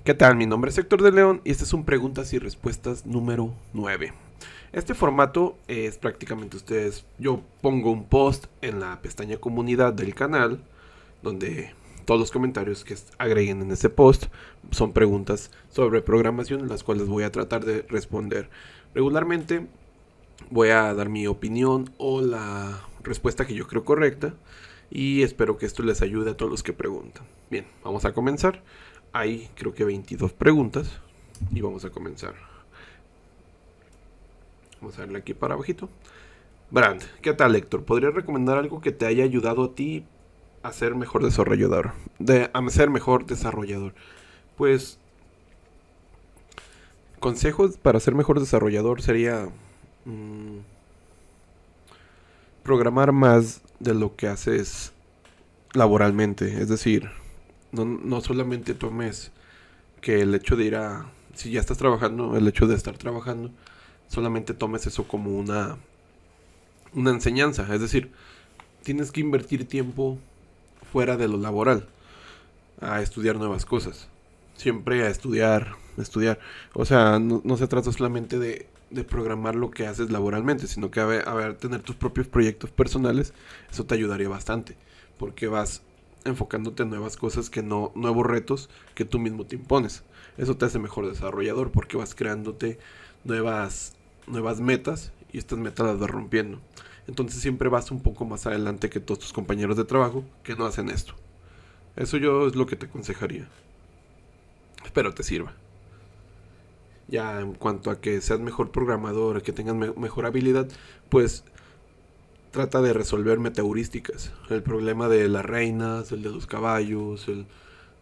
¿Qué tal? Mi nombre es Héctor de León y este es un preguntas y respuestas número 9. Este formato es prácticamente yo pongo un post en la pestaña comunidad del canal donde todos los comentarios que agreguen en ese post son preguntas sobre programación, las cuales voy a tratar de responder. Regularmente voy a dar mi opinión o la respuesta que yo creo correcta y espero que esto les ayude a todos los que preguntan. Bien, vamos a comenzar. Hay creo que 22 preguntas y vamos a comenzar. Vamos a darle aquí para abajito. Brand, ¿qué tal, Héctor? ¿Podrías recomendar algo que te haya ayudado a ti a ser mejor desarrollador? A ser mejor desarrollador. Pues consejos para ser mejor desarrollador sería programar más de lo que haces laboralmente. Es decir, no solamente tomes que el hecho de si ya estás trabajando, el hecho de estar trabajando, solamente tomes eso como una enseñanza. Es decir, tienes que invertir tiempo fuera de lo laboral, a estudiar nuevas cosas. Siempre a estudiar. O sea, no se trata solamente de programar lo que haces laboralmente, sino que tener tus propios proyectos personales. Eso te ayudaría bastante, porque vas enfocándote en nuevas cosas, nuevos retos que tú mismo te impones. Eso te hace mejor desarrollador, porque vas creándote nuevas metas y estas metas las vas rompiendo. Entonces siempre vas un poco más adelante que todos tus compañeros de trabajo que no hacen esto. Eso yo es lo que te aconsejaría. Espero te sirva. Ya en cuanto a que seas mejor programador, que tengas mejor habilidad, pues trata de resolver metaheurísticas. El problema de las reinas, el de los caballos, el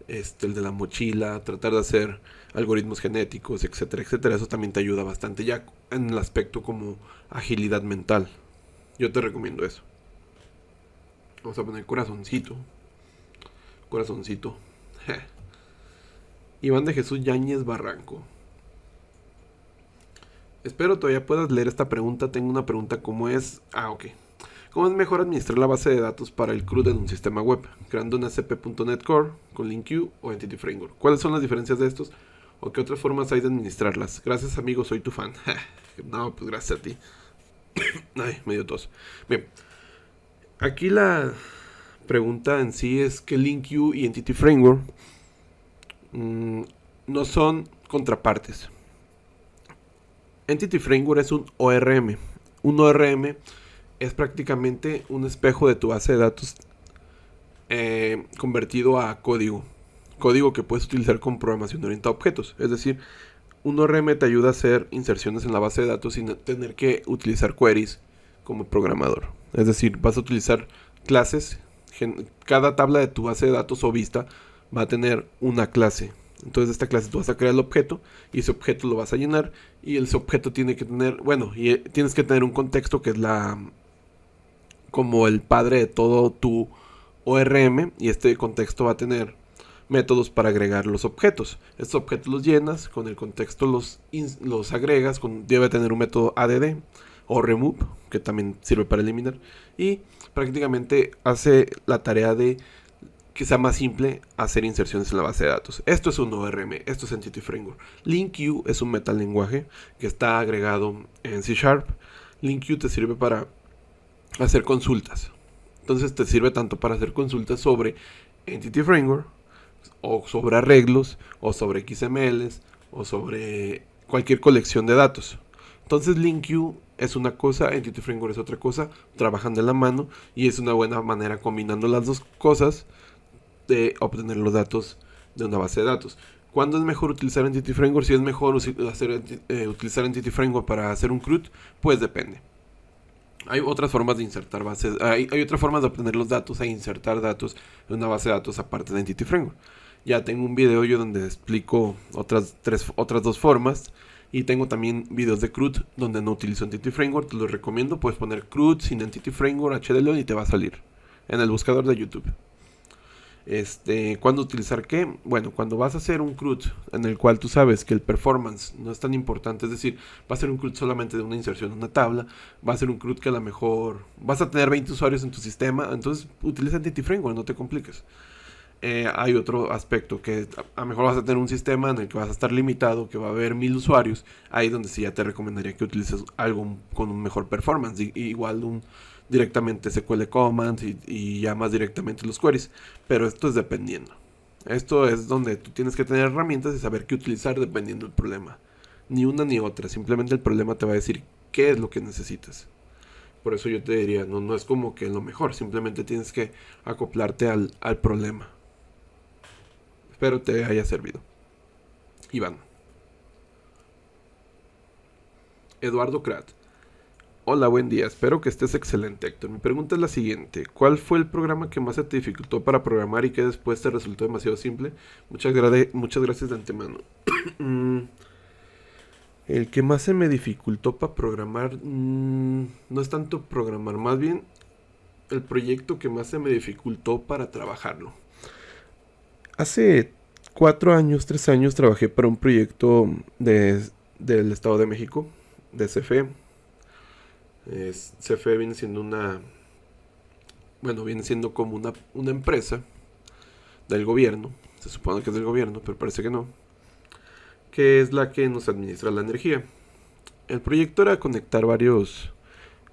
de la mochila, tratar de hacer algoritmos genéticos, etcétera, etcétera. Eso también te ayuda bastante ya en el aspecto como agilidad mental. Yo te recomiendo eso. Vamos a poner corazoncito. Corazoncito. Iván de Jesús Yáñez Barranco. Espero todavía puedas leer esta pregunta. Tengo una pregunta como es... ok. ¿Cómo es mejor administrar la base de datos para el CRUD en un sistema web? Creando un ASP.NET Core con LinkU o Entity Framework. ¿Cuáles son las diferencias de estos? ¿O qué otras formas hay de administrarlas? Gracias, amigo, soy tu fan. No, pues gracias a ti. Ay, medio tos. Bien. Aquí la pregunta en sí es que LinkU y Entity Framework no son contrapartes. Entity Framework es un ORM. Un ORM es prácticamente un espejo de tu base de datos convertido a código. Código que puedes utilizar con programación orientada a objetos. Es decir, un ORM te ayuda a hacer inserciones en la base de datos sin tener que utilizar queries como programador. Es decir, vas a utilizar clases. Cada tabla de tu base de datos o vista va a tener una clase. Entonces de esta clase tú vas a crear el objeto y ese objeto lo vas a llenar y ese objeto tiene que tener, tienes que tener un contexto que es como el padre de todo tu ORM, y este contexto va a tener métodos para agregar los objetos. Estos objetos los llenas, con el contexto los agregas, debe tener un método add o remove, que también sirve para eliminar, y prácticamente hace la tarea de que sea más simple hacer inserciones en la base de datos. Esto es un ORM, esto es Entity Framework. LinkU es un metalenguaje que está agregado en C#. LinkU te sirve para hacer consultas. Entonces te sirve tanto para hacer consultas sobre Entity Framework, o sobre arreglos, o sobre XMLs, o sobre cualquier colección de datos. Entonces LinkU es una cosa, Entity Framework es otra cosa, trabajan de la mano y es una buena manera combinando las dos cosas de obtener los datos de una base de datos. ¿Cuándo es mejor utilizar Entity Framework? Si es mejor utilizar Entity Framework para hacer un CRUD, pues depende. Hay otras formas de insertar bases, hay otras formas de obtener los datos e insertar datos en una base de datos aparte de Entity Framework. Ya tengo un video yo donde explico otras dos formas. Y tengo también videos de CRUD donde no utilizo Entity Framework. Te los recomiendo. Puedes poner CRUD sin Entity Framework HDLeon y te va a salir en el buscador de YouTube. ¿Cuándo utilizar qué? Bueno, cuando vas a hacer un CRUD en el cual tú sabes que el performance no es tan importante, es decir, va a ser un CRUD solamente de una inserción en una tabla, va a ser un CRUD que a lo mejor vas a tener 20 usuarios en tu sistema, entonces utiliza Entity Framework, no te compliques. hay otro aspecto que a lo mejor vas a tener un sistema en el que vas a estar limitado, que va a haber 1000 usuarios, ahí donde sí ya te recomendaría que utilices algo con un mejor performance, igual directamente SQL Commands y ya más directamente los queries, pero esto es dependiendo. Esto es donde tú tienes que tener herramientas y saber qué utilizar dependiendo del problema. Ni una ni otra, simplemente el problema te va a decir qué es lo que necesitas. Por eso yo te diría, no es como que lo mejor, simplemente tienes que acoplarte al problema. Espero te haya servido. Iván. Eduardo Krat. Hola, buen día. Espero que estés excelente, Héctor. Mi pregunta es la siguiente. ¿Cuál fue el programa que más se te dificultó para programar y que después te resultó demasiado simple? Muchas gracias de antemano. El que más se me dificultó para programar no es tanto programar, más bien el proyecto que más se me dificultó para trabajarlo. Hace 3 años trabajé para un proyecto del Estado de México, de CFE. CFE viene siendo viene siendo como una empresa del gobierno, se supone que es del gobierno, pero parece que no, que es la que nos administra la energía. El proyecto era conectar varios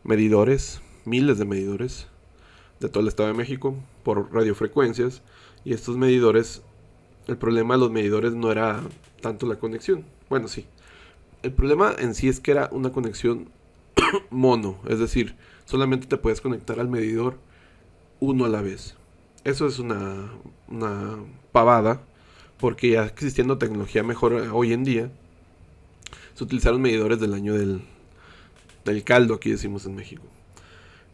medidores, miles de medidores de todo el Estado de México por radiofrecuencias, y estos medidores, el problema de los medidores no era tanto la conexión, bueno sí, el problema en sí es que era una conexión mono, es decir, solamente te puedes conectar al medidor uno a la vez. Eso es una pavada, porque ya existiendo tecnología mejor hoy en día, se utilizaron medidores del año del caldo, aquí decimos en México.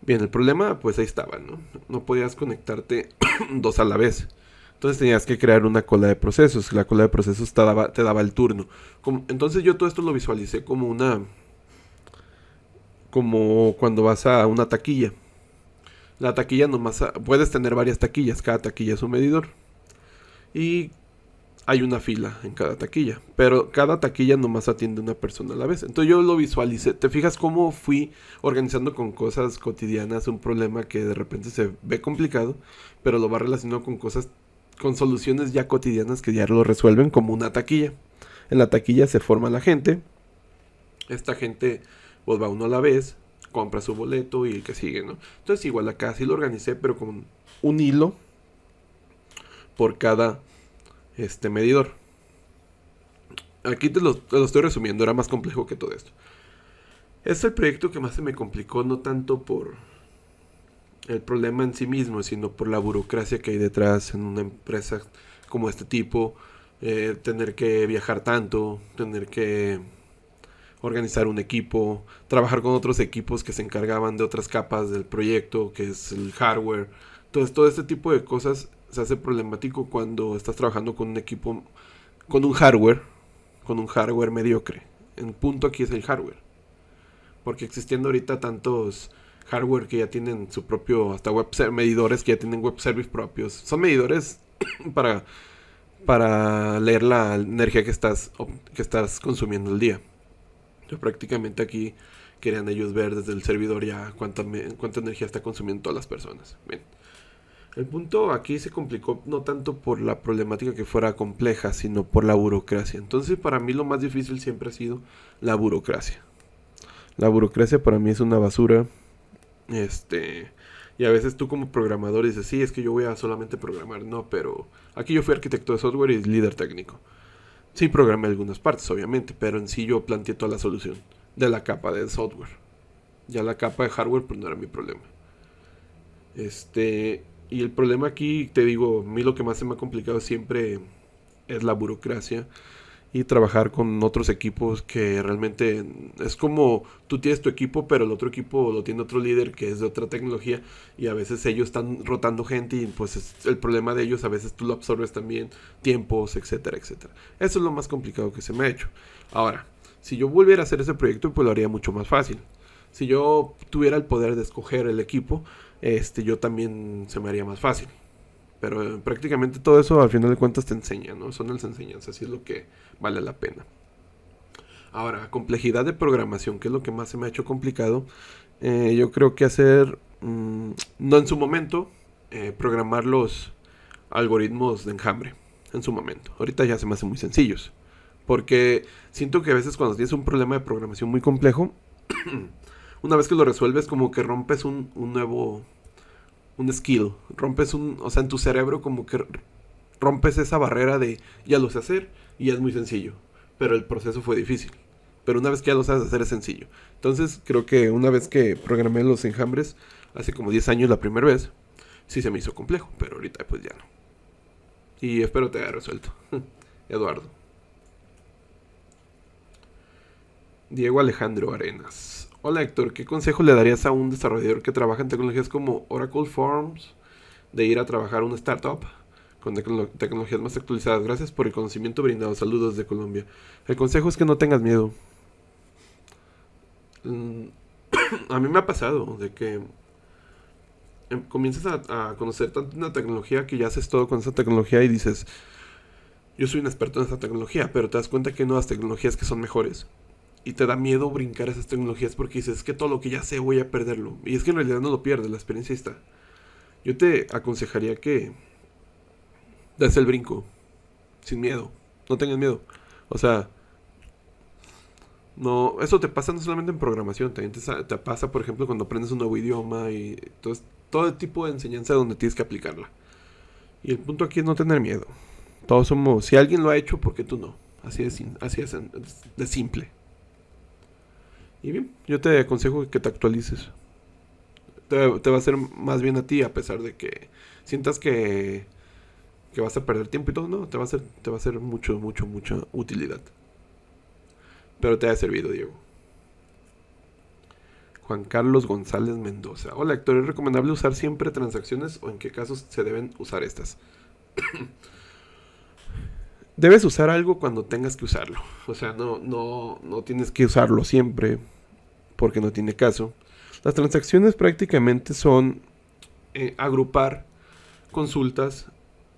Bien, el problema pues ahí estaba, ¿no? No podías conectarte dos a la vez. Entonces tenías que crear una cola de procesos. La cola de procesos te daba el turno. Entonces yo todo esto lo visualicé como cuando vas a una taquilla. La taquilla puedes tener varias taquillas. Cada taquilla es un medidor. Y hay una fila en cada taquilla, pero cada taquilla nomás atiende una persona a la vez. Entonces yo lo visualicé. ¿Te fijas cómo fui organizando con cosas cotidianas un problema que de repente se ve complicado, pero lo va relacionando con soluciones ya cotidianas que ya lo resuelven, como una taquilla? En la taquilla se forma la gente. Esta gente pues va uno a la vez, compra su boleto y el que sigue, ¿no? Entonces igual acá sí lo organicé, pero con un hilo por cada medidor. Aquí te lo estoy resumiendo, era más complejo que todo esto. Es el proyecto que más se me complicó, no tanto por el problema en sí mismo, sino por la burocracia que hay detrás en una empresa como este tipo. Tener que viajar tanto, tener que organizar un equipo, trabajar con otros equipos que se encargaban de otras capas del proyecto, que es el hardware. Entonces todo este tipo de cosas se hace problemático cuando estás trabajando con un equipo, con un hardware mediocre. El punto aquí es el hardware, porque existiendo ahorita tantos hardware que ya tienen su propio, hasta medidores que ya tienen web service propios, son medidores para leer la energía que estás consumiendo al día. Entonces, prácticamente aquí querían ellos ver desde el servidor ya cuánta energía está consumiendo todas las personas. Bien. El punto aquí se complicó no tanto por la problemática que fuera compleja, sino por la burocracia. Entonces para mí lo más difícil siempre ha sido la burocracia. La burocracia para mí es una basura. Y a veces tú como programador dices, sí, es que yo voy a solamente programar. No, pero aquí yo fui arquitecto de software y líder técnico. Sí programé algunas partes, obviamente, pero en sí yo planteé toda la solución de la capa de software. Ya la capa de hardware pues no era mi problema. Y el problema aquí, te digo, a mí lo que más se me ha complicado siempre es la burocracia y trabajar con otros equipos que realmente es como tú tienes tu equipo, pero el otro equipo lo tiene otro líder que es de otra tecnología y a veces ellos están rotando gente y pues es el problema de ellos, a veces tú lo absorbes también, tiempos, etcétera, etcétera. Eso es lo más complicado que se me ha hecho. Ahora, si yo volviera a hacer ese proyecto, pues lo haría mucho más fácil. Si yo tuviera el poder de escoger el equipo, yo también se me haría más fácil. Pero prácticamente todo eso al final de cuentas te enseña, ¿no? Son las enseñanzas, así es lo que vale la pena. Ahora, complejidad de programación, que es lo que más se me ha hecho complicado. Yo creo que no en su momento, programar algoritmos de enjambre en su momento. Ahorita ya se me hacen muy sencillos. Porque siento que a veces cuando tienes un problema de programación muy complejo, una vez que lo resuelves, como que rompes un nuevo, un skill. Rompes o sea, en tu cerebro como que rompes esa barrera de ya lo sé hacer y ya es muy sencillo. Pero el proceso fue difícil. Pero una vez que ya lo sabes hacer es sencillo. Entonces creo que una vez que programé los enjambres, hace como 10 años la primera vez, sí se me hizo complejo, pero ahorita pues ya no. Y espero te haya resuelto. Eduardo. Diego Alejandro Arenas. Hola Héctor, ¿qué consejo le darías a un desarrollador que trabaja en tecnologías como Oracle Forms de ir a trabajar a una startup con tecnologías más actualizadas? Gracias por el conocimiento brindado. Saludos de Colombia. El consejo es que no tengas miedo. A mí me ha pasado de que comienzas a conocer tanto una tecnología que ya haces todo con esa tecnología y dices, yo soy un experto en esa tecnología, pero te das cuenta que hay nuevas tecnologías que son mejores. Y te da miedo brincar esas tecnologías porque dices, es que todo lo que ya sé voy a perderlo. Y es que en realidad no lo pierdes, la experiencia está. Yo te aconsejaría que des el brinco, sin miedo. No tengas miedo. O sea, no, eso te pasa no solamente en programación, también te pasa, por ejemplo, cuando aprendes un nuevo idioma y todo tipo de enseñanza donde tienes que aplicarla. Y el punto aquí es no tener miedo. Todos somos, si alguien lo ha hecho, ¿por qué tú no? Así es de simple. Y bien, yo te aconsejo que te actualices. Te va a hacer más bien a ti, a pesar de que sientas que vas a perder tiempo y todo. No, te va a hacer mucha utilidad. Pero te ha servido, Diego. Juan Carlos González Mendoza. Hola, Héctor, ¿es recomendable usar siempre transacciones o en qué casos se deben usar estas? Debes usar algo cuando tengas que usarlo. O sea, no tienes que usarlo siempre porque no tiene caso. Las transacciones prácticamente son agrupar consultas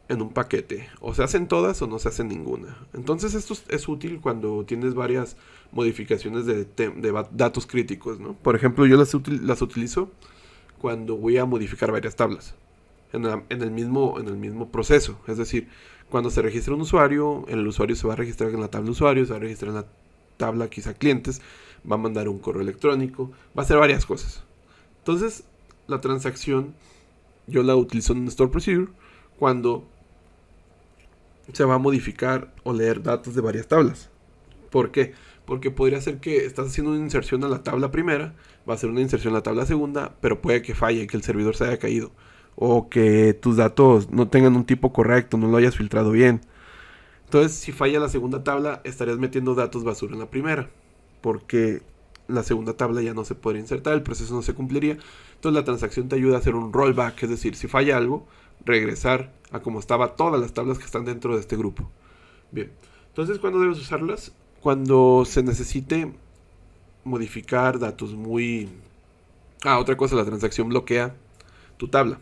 en un paquete. O se hacen todas o no se hacen ninguna. Entonces esto es útil cuando tienes varias modificaciones de datos críticos, ¿no? Por ejemplo, yo las utilizo cuando voy a modificar varias tablas en el mismo proceso. Es decir, cuando se registra un usuario, el usuario se va a registrar en la tabla usuario, se va a registrar en la tabla quizá clientes, va a mandar un correo electrónico, va a hacer varias cosas. Entonces, la transacción yo la utilizo en un Store Procedure cuando se va a modificar o leer datos de varias tablas. ¿Por qué? Porque podría ser que estás haciendo una inserción a la tabla primera, va a ser una inserción a la tabla segunda, pero puede que falle, que el servidor se haya caído, o que tus datos no tengan un tipo correcto, no lo hayas filtrado bien. Entonces, si falla la segunda tabla, estarías metiendo datos basura en la primera, porque la segunda tabla ya no se podría insertar, el proceso no se cumpliría. Entonces, la transacción te ayuda a hacer un rollback, es decir, si falla algo, regresar a como estaba todas las tablas que están dentro de este grupo. Bien, entonces, ¿cuándo debes usarlas? Cuando se necesite modificar datos muy... otra cosa, la transacción bloquea tu tabla.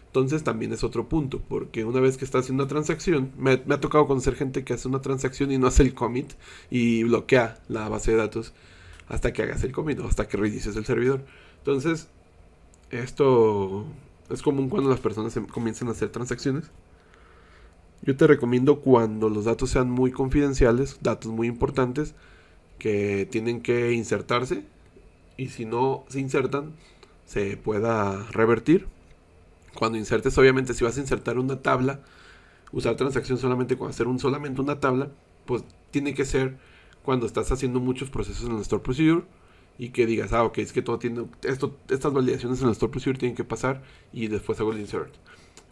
Entonces también es otro punto, porque una vez que estás haciendo una transacción, me ha tocado conocer gente que hace una transacción y no hace el commit y bloquea la base de datos hasta que hagas el commit o hasta que reinicies el servidor. Entonces, esto es común cuando las personas comienzan a hacer transacciones. Yo te recomiendo cuando los datos sean muy confidenciales, datos muy importantes, que tienen que insertarse y si no se insertan, se pueda revertir. Cuando insertes, obviamente, si vas a insertar una tabla, usar transacción solamente con hacer solamente una tabla, pues tiene que ser cuando estás haciendo muchos procesos en el Store Procedure y que digas, ok, es que todo tiene estas validaciones en el Store Procedure tienen que pasar y después hago el insert.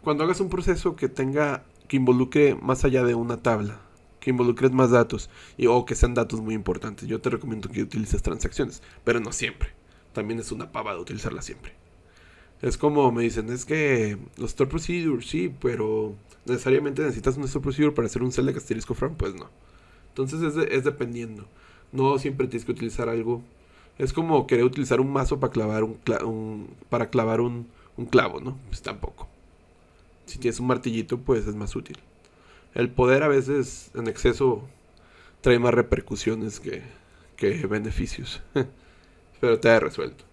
Cuando hagas un proceso que involucre más allá de una tabla, que involucres más datos o que sean datos muy importantes, yo te recomiendo que utilices transacciones, pero no siempre. También es una pavada utilizarlas siempre. Es como me dicen, es que los Store Procedure sí, pero necesariamente necesitas un Store Procedure para hacer un select asterisco from, pues no. Entonces es dependiendo. No siempre tienes que utilizar algo. Es como querer utilizar un mazo para clavar para clavar un clavo, ¿no? Pues tampoco. Si tienes un martillito, pues es más útil. El poder a veces en exceso trae más repercusiones que beneficios. Pero te ha resuelto.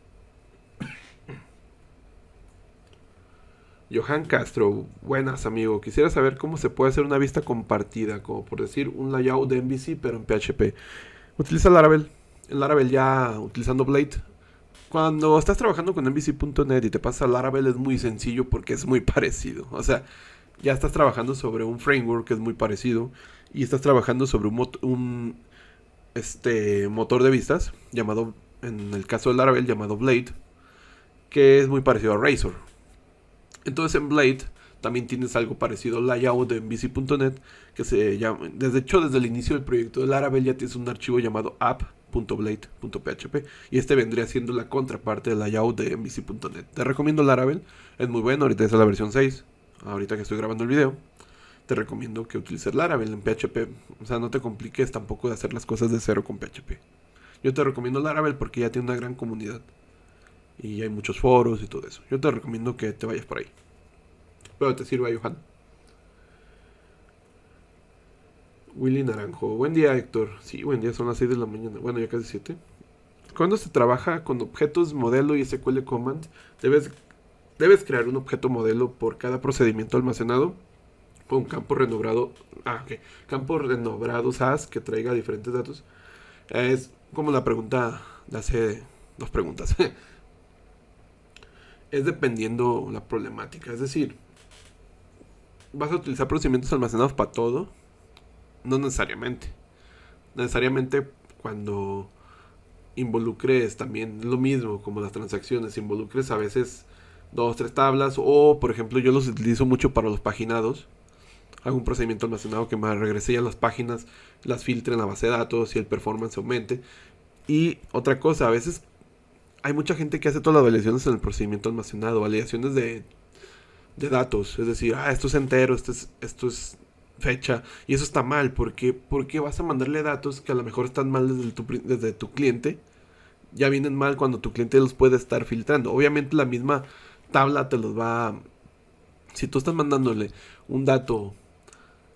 Johan Castro, buenas amigo. Quisiera saber cómo se puede hacer una vista compartida, como por decir un layout de MVC pero en PHP. Utiliza Laravel. En Laravel ya utilizando Blade. Cuando estás trabajando con MVC.net y te pasa a Laravel es muy sencillo porque es muy parecido. O sea, ya estás trabajando sobre un framework que es muy parecido y estás trabajando sobre un motor de vistas llamado, en el caso de Laravel, llamado Blade, que es muy parecido a Razor. Entonces en Blade también tienes algo parecido al layout de MVC.net, que se llama, desde el inicio del proyecto de Laravel ya tienes un archivo llamado app.blade.php y este vendría siendo la contraparte del layout de MVC.net. Te recomiendo Laravel, es muy bueno, ahorita es la versión 6, ahorita que estoy grabando el video. Te recomiendo que utilices Laravel en PHP, o sea, no te compliques tampoco de hacer las cosas de cero con PHP. Yo te recomiendo Laravel porque ya tiene una gran comunidad y hay muchos foros y todo eso. Yo te recomiendo que te vayas por ahí. Espero te sirva, Johan. Willy Naranjo. Buen día, Héctor. Sí, buen día, son las 6 de la mañana. Bueno, ya casi 7. Cuando se trabaja con objetos modelo y SQL Command, debes crear un objeto modelo por cada procedimiento almacenado con campo renombrado. Campo renombrado SAS que traiga diferentes datos. Es como la pregunta de hace dos preguntas. Es dependiendo la problemática. Es decir, ¿vas a utilizar procedimientos almacenados para todo? No necesariamente. Necesariamente cuando involucres también lo mismo como las transacciones, involucres a veces dos, tres tablas o por ejemplo yo los utilizo mucho para los paginados. Hago un procedimiento almacenado que me regrese ya las páginas, las filtre en la base de datos y el performance aumente. Y otra cosa, a veces hay mucha gente que hace todas las validaciones en el procedimiento almacenado, validaciones de datos, es decir, esto es entero, esto es fecha, y eso está mal, porque vas a mandarle datos que a lo mejor están mal desde tu cliente, ya vienen mal cuando tu cliente los puede estar filtrando. Obviamente la misma tabla te los va, si tú estás mandándole un dato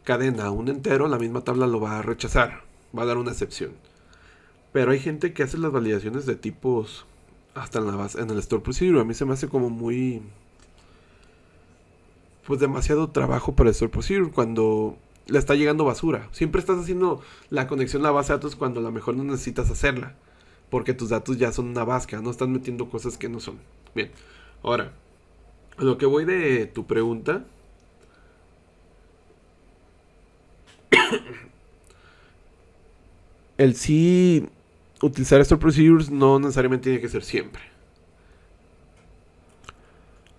cadena, un entero, la misma tabla lo va a rechazar, va a dar una excepción. Pero hay gente que hace las validaciones de tipos hasta en la base, en el store procedure. A mí se me hace como muy, pues demasiado trabajo para el store procedure cuando le está llegando basura. Siempre estás haciendo la conexión a la base de datos cuando a lo mejor no necesitas hacerla, porque tus datos ya son una vasca, no estás metiendo cosas que no son. Bien, ahora, a lo que voy de tu pregunta, el sí utilizar store procedures no necesariamente tiene que ser siempre.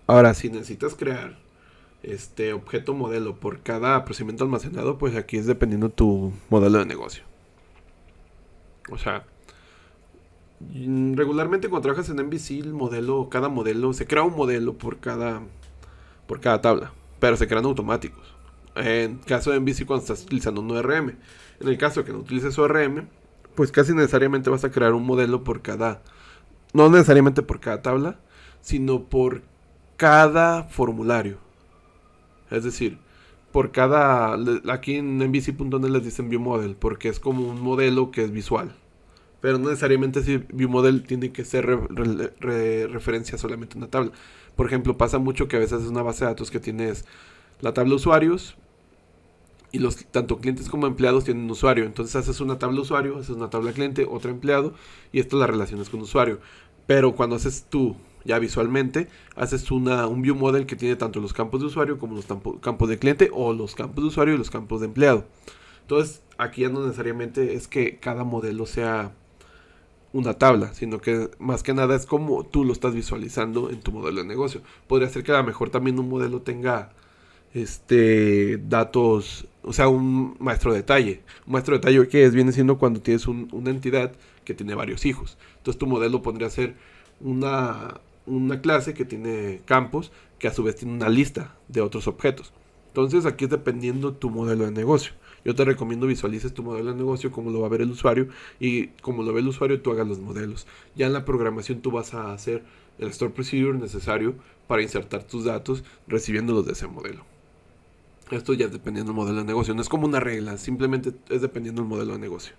Ahora, si necesitas crear este objeto modelo por cada procedimiento almacenado, pues aquí es dependiendo tu modelo de negocio. O sea, regularmente cuando trabajas en MVC, cada modelo, se crea un modelo por cada tabla, pero se crean automáticos. En caso de MVC cuando estás utilizando un ORM. En el caso de que no utilices ORM, pues casi necesariamente vas a crear un modelo por cada, no necesariamente por cada tabla, sino por cada formulario. Es decir, aquí en MVC.net les dicen ViewModel, porque es como un modelo que es visual. Pero no necesariamente ese ViewModel tiene que ser referencia solamente a una tabla. Por ejemplo, pasa mucho que a veces es una base de datos que tienes la tabla usuarios y tanto clientes como empleados tienen un usuario. Entonces haces una tabla usuario, haces una tabla cliente, otra empleado y esto la relacionas con usuario. Pero cuando haces tú ya visualmente, haces un view model que tiene tanto los campos de usuario como los campos de cliente o los campos de usuario y los campos de empleado. Entonces aquí ya no necesariamente es que cada modelo sea una tabla, sino que más que nada es como tú lo estás visualizando en tu modelo de negocio. Podría ser que a lo mejor también un modelo tenga datos, o sea, un maestro de detalle. Un maestro de detalle que viene siendo cuando tienes una entidad que tiene varios hijos. Entonces tu modelo podría ser una clase que tiene campos que a su vez tiene una lista de otros objetos. Entonces aquí es dependiendo tu modelo de negocio. Yo te recomiendo visualices tu modelo de negocio, como lo va a ver el usuario, y como lo ve el usuario tú hagas los modelos. Ya en la programación tú vas a hacer el store procedure necesario para insertar tus datos recibiéndolos de ese modelo. Esto ya es dependiendo del modelo de negocio. No es como una regla, simplemente es dependiendo del modelo de negocio.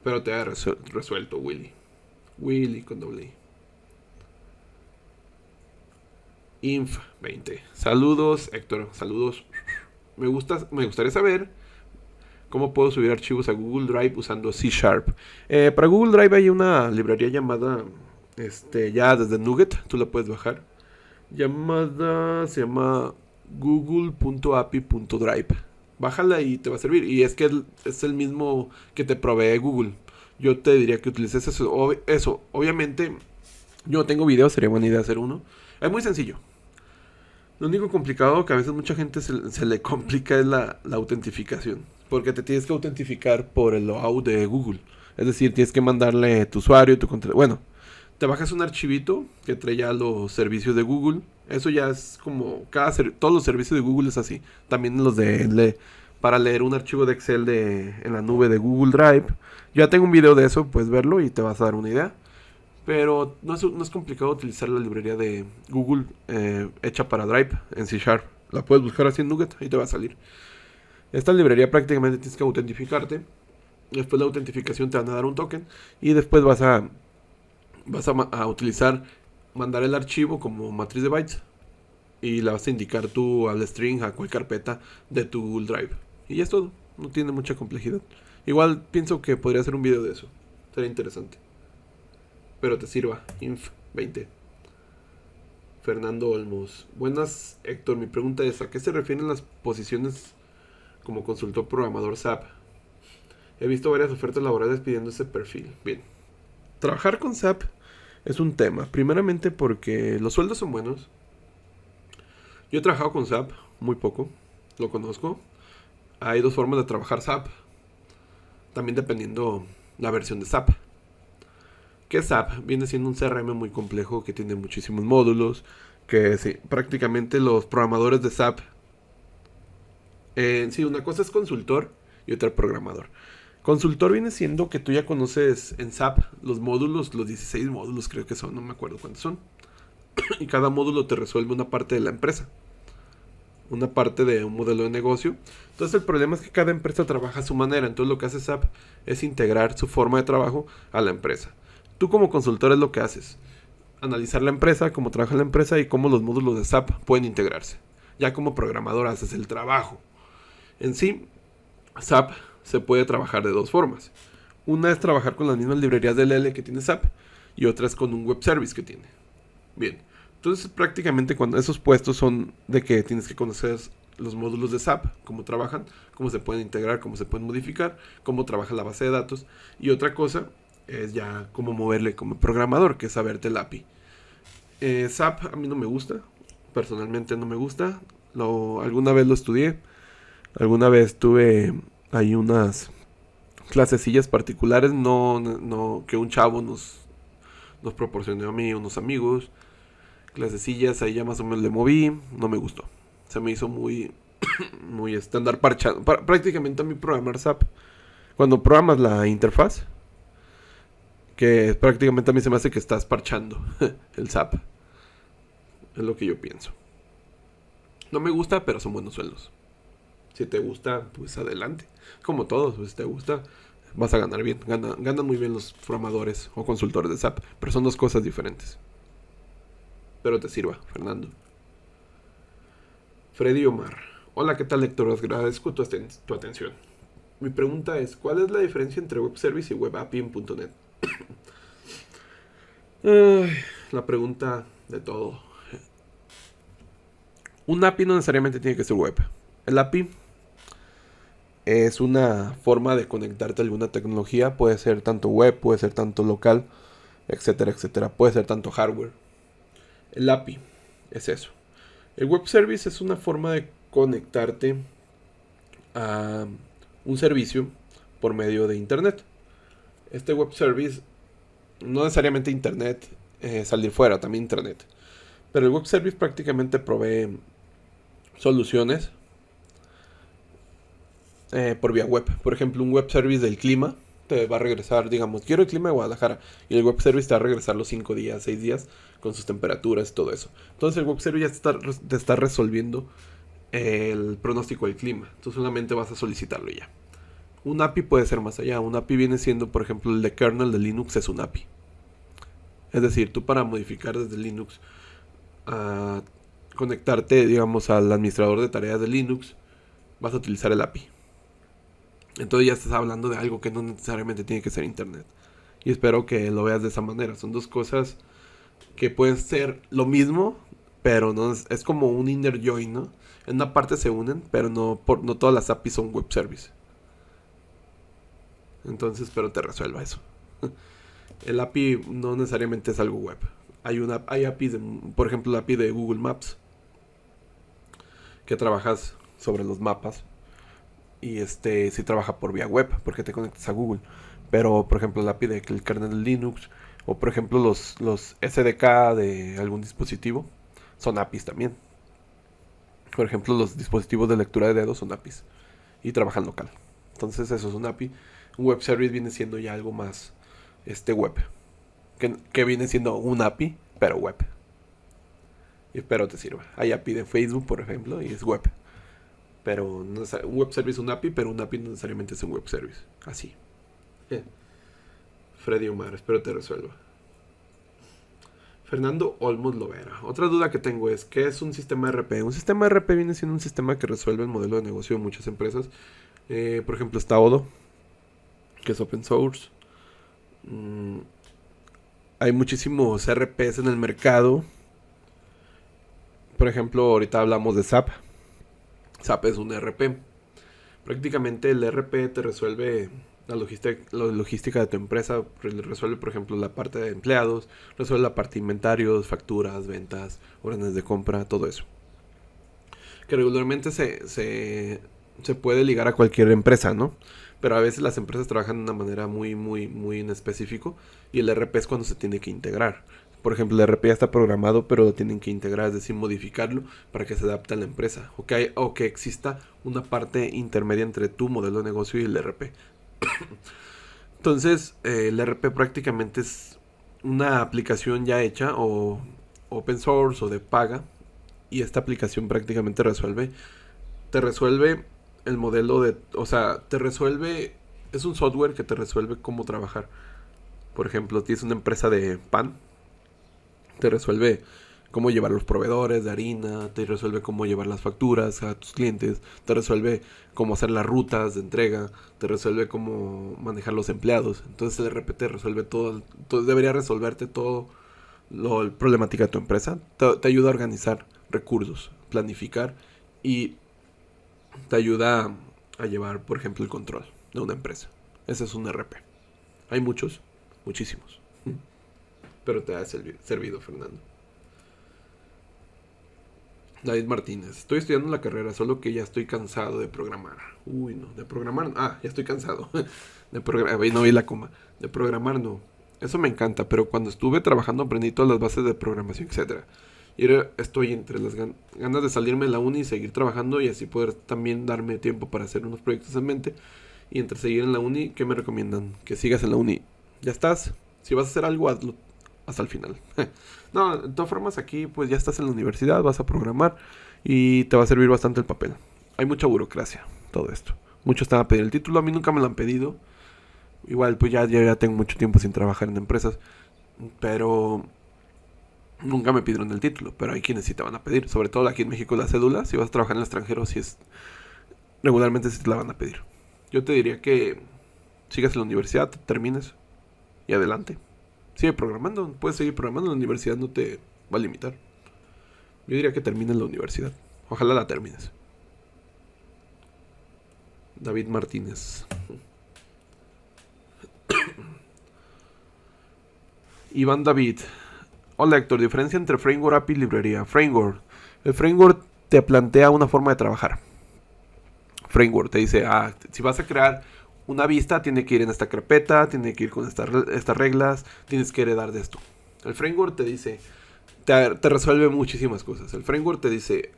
Pero te ha resuelto, Willy. Willy con doble I. Inf20. Saludos, Héctor. Saludos. Me gustaría saber cómo puedo subir archivos a Google Drive usando C Sharp. Para Google Drive hay una librería llamada, ya desde Nuget, tú la puedes bajar. Se llama google.api.drive. Bájala y te va a servir. Y es que es el mismo que te provee Google. Yo te diría que utilices eso. Obviamente, yo no tengo video, sería buena idea hacer uno. Es muy sencillo. Lo único complicado que a veces mucha gente se le complica es la autentificación. Porque te tienes que autentificar por el logout de Google. Es decir, tienes que mandarle tu usuario, tu contraseña. Bueno, te bajas un archivito que trae ya los servicios de Google. Eso ya es como todos los servicios de Google es así. También los para leer un archivo de Excel en la nube de Google Drive. Ya tengo un video de eso, puedes verlo y te vas a dar una idea. Pero no es complicado utilizar la librería de Google hecha para Drive en C Sharp. La puedes buscar así en Nuget, ahí te va a salir. Esta librería prácticamente tienes que autentificarte. Después de la autentificación te van a dar un token. Y después vas a utilizar, mandar el archivo como matriz de bytes. Y la vas a indicar tú al string, a cuál carpeta de tu Google Drive. Y ya es todo, no tiene mucha complejidad. Igual pienso que podría hacer un video de eso. Sería interesante. Pero te sirva, Inf20. Fernando Olmos. Buenas, Héctor. Mi pregunta es, ¿a qué se refieren las posiciones como consultor programador SAP? He visto varias ofertas laborales pidiendo ese perfil. Bien. Trabajar con SAP es un tema. Primeramente porque los sueldos son buenos. Yo he trabajado con SAP muy poco. Lo conozco. Hay dos formas de trabajar SAP. También dependiendo la versión de SAP. Que SAP viene siendo un CRM muy complejo que tiene muchísimos módulos. Que sí, prácticamente los programadores de SAP. Sí, una cosa es consultor y otra programador. Consultor viene siendo que tú ya conoces en SAP los módulos, los 16 módulos creo que son, no me acuerdo cuántos son. Y cada módulo te resuelve una parte de la empresa. Una parte de un modelo de negocio. Entonces el problema es que cada empresa trabaja a su manera. Entonces lo que hace SAP es integrar su forma de trabajo a la empresa. Tú como consultor es lo que haces. Analizar la empresa, cómo trabaja la empresa y cómo los módulos de SAP pueden integrarse. Ya como programador haces el trabajo. En sí, SAP se puede trabajar de dos formas. Una es trabajar con las mismas librerías de LL que tiene SAP y otra es con un web service que tiene. Bien, entonces prácticamente cuando esos puestos son de que tienes que conocer los módulos de SAP, cómo trabajan, cómo se pueden integrar, cómo se pueden modificar, cómo trabaja la base de datos. Y otra cosa es ya cómo moverle como programador, que es saberte el API. SAP a mí no me gusta, personalmente no me gusta. Alguna vez lo estudié. Alguna vez tuve ahí unas clasecillas particulares, que un chavo nos proporcionó a mí, unos amigos. Clasecillas, ahí ya más o menos le moví, no me gustó. Se me hizo muy muy estándar parchado. Prácticamente a mí programar SAP, cuando programas la interfaz, que prácticamente a mí se me hace que estás parchando el SAP. Es lo que yo pienso. No me gusta, pero son buenos sueldos. Si te gusta, pues adelante. Como todos, pues si te gusta, vas a ganar bien. Ganan muy bien los programadores o consultores de SAP. Pero son dos cosas diferentes. Pero te sirva, Fernando. Freddy Omar. Hola, ¿qué tal, Héctor? Agradezco tu atención. Mi pregunta es, ¿cuál es la diferencia entre web service y web API en .NET? La pregunta de todo. Un API no necesariamente tiene que ser web. El API es una forma de conectarte a alguna tecnología. Puede ser tanto web, puede ser tanto local, etcétera, etcétera. Puede ser tanto hardware. El API es eso. El web service es una forma de conectarte a un servicio por medio de internet. Este web service, no necesariamente internet, salir fuera, también internet. Pero el web service prácticamente provee soluciones por vía web. Por ejemplo, un web service del clima te va a regresar, digamos, quiero el clima de Guadalajara, y el web service te va a regresar los 5 días, 6 días con sus temperaturas y todo eso. Entonces el web service ya te está resolviendo el pronóstico del clima. Tú solamente vas a solicitarlo ya. Un API puede ser más allá. Un API viene siendo, por ejemplo, el de kernel de Linux es un API. Es decir, tú para modificar desde Linux conectarte, digamos, al administrador de tareas de Linux, vas a utilizar el API. Entonces ya estás hablando de algo que no necesariamente tiene que ser internet. Y espero que lo veas de esa manera. Son dos cosas que pueden ser lo mismo, pero no es como un inner join, ¿no? En una parte se unen, pero no todas las APIs son web service. Entonces espero te resuelva eso. El API no necesariamente es algo web. Hay APIs, por ejemplo, la API de Google Maps, que trabajas sobre los mapas. Y sí trabaja por vía web, porque te conectas a Google. Pero, por ejemplo, la API del kernel de Linux, o por ejemplo, los SDK de algún dispositivo, son APIs también. Por ejemplo, los dispositivos de lectura de dedos son APIs. Y trabajan local. Entonces, eso es un API. Un web service viene siendo ya algo más web. Que viene siendo un API, pero web. Y espero te sirva. Hay API de Facebook, por ejemplo, y es web. Pero no es un web service es un API, pero un API no necesariamente es un web service. Así. Freddy Omar, espero te resuelva. Fernando Olmos Lovera. Otra duda que tengo es, ¿qué es un sistema RP? Un sistema RP viene siendo un sistema que resuelve el modelo de negocio de muchas empresas. Por ejemplo, está Odoo, que es open source. Hay muchísimos RPs en el mercado. Por ejemplo, ahorita hablamos de SAP. SAP es un RP. Prácticamente el RP te resuelve la logística de tu empresa. Resuelve, por ejemplo, la parte de empleados. Resuelve la parte de inventarios, facturas, ventas, órdenes de compra, todo eso. Que regularmente se puede ligar a cualquier empresa, ¿no? Pero a veces las empresas trabajan de una manera muy en específico. Y el RP es cuando se tiene que integrar. Por ejemplo, el RP ya está programado, pero lo tienen que integrar, es decir, modificarlo para que se adapte a la empresa. O que exista una parte intermedia entre tu modelo de negocio y el RP. Entonces, el RP prácticamente es una aplicación ya hecha, o open source, o de paga. Y esta aplicación prácticamente te resuelve el modelo de... O sea, es un software que te resuelve cómo trabajar. Por ejemplo, tienes una empresa de pan, te resuelve cómo llevar los proveedores de harina, te resuelve cómo llevar las facturas a tus clientes, te resuelve cómo hacer las rutas de entrega, te resuelve cómo manejar los empleados. Entonces el RP te resuelve todo, debería resolverte todo la problemática de tu empresa. Te ayuda a organizar recursos, planificar, y te ayuda a llevar, por ejemplo, el control de una empresa. Ese es un RP. Hay muchísimos. Pero te ha servido, Fernando. David Martínez. Estoy estudiando la carrera, solo que ya estoy cansado de programar. Uy, no. De programar. Ya estoy cansado. No vi la coma. De programar no. Eso me encanta, pero cuando estuve trabajando aprendí todas las bases de programación, etc. Y ahora estoy entre las ganas de salirme de la uni y seguir trabajando, y así poder también darme tiempo para hacer unos proyectos en mente. Y entre seguir en la uni, ¿qué me recomiendan? Que sigas en la uni. Ya estás. Si vas a hacer algo, hazlo hasta el final. No, de todas formas aquí pues ya estás en la universidad, vas a programar y te va a servir bastante el papel. Hay mucha burocracia, todo esto. Muchos te van a pedir el título, a mí nunca me lo han pedido. Igual pues ya tengo mucho tiempo sin trabajar en empresas, pero nunca me pidieron el título. Pero hay quienes sí te van a pedir, sobre todo aquí en México la cédula. Si vas a trabajar en el extranjero, regularmente sí te la van a pedir. Yo te diría que sigas en la universidad, termines y adelante. Sigue programando, puedes seguir programando, la universidad no te va a limitar. Yo diría que termines la universidad. Ojalá la termines. David Martínez. Iván David. Hola Héctor, diferencia entre framework, API y librería. Framework. El framework te plantea una forma de trabajar. Framework te dice, si vas a crear una vista, tiene que ir en esta carpeta, tiene que ir con estas reglas, tienes que heredar de esto. El framework te dice, te resuelve muchísimas cosas. El framework te dice,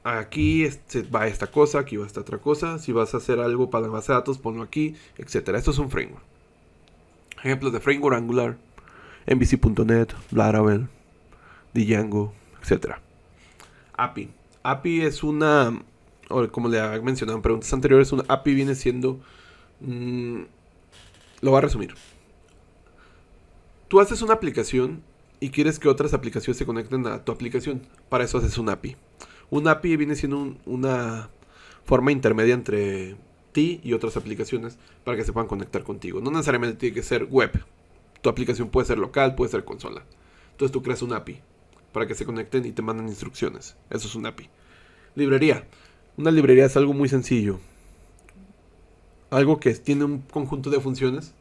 aquí va esta cosa, aquí va esta otra cosa. Si vas a hacer algo para la base de datos, ponlo aquí, etc. Esto es un framework. Ejemplos de framework: Angular, MVC.NET, Laravel, Django, etc. API. API es una, o como le había mencionado en preguntas anteriores, una API viene siendo... lo voy a resumir. Tú haces una aplicación y quieres que otras aplicaciones se conecten a tu aplicación. Para eso haces un API. Un API viene siendo una forma intermedia entre ti y otras aplicaciones para que se puedan conectar contigo. No necesariamente tiene que ser web. Tu aplicación puede ser local, puede ser consola. Entonces tú creas un API para que se conecten y te manden instrucciones. Eso es un API. Librería. Una librería es algo muy sencillo. Algo que tiene un conjunto de funciones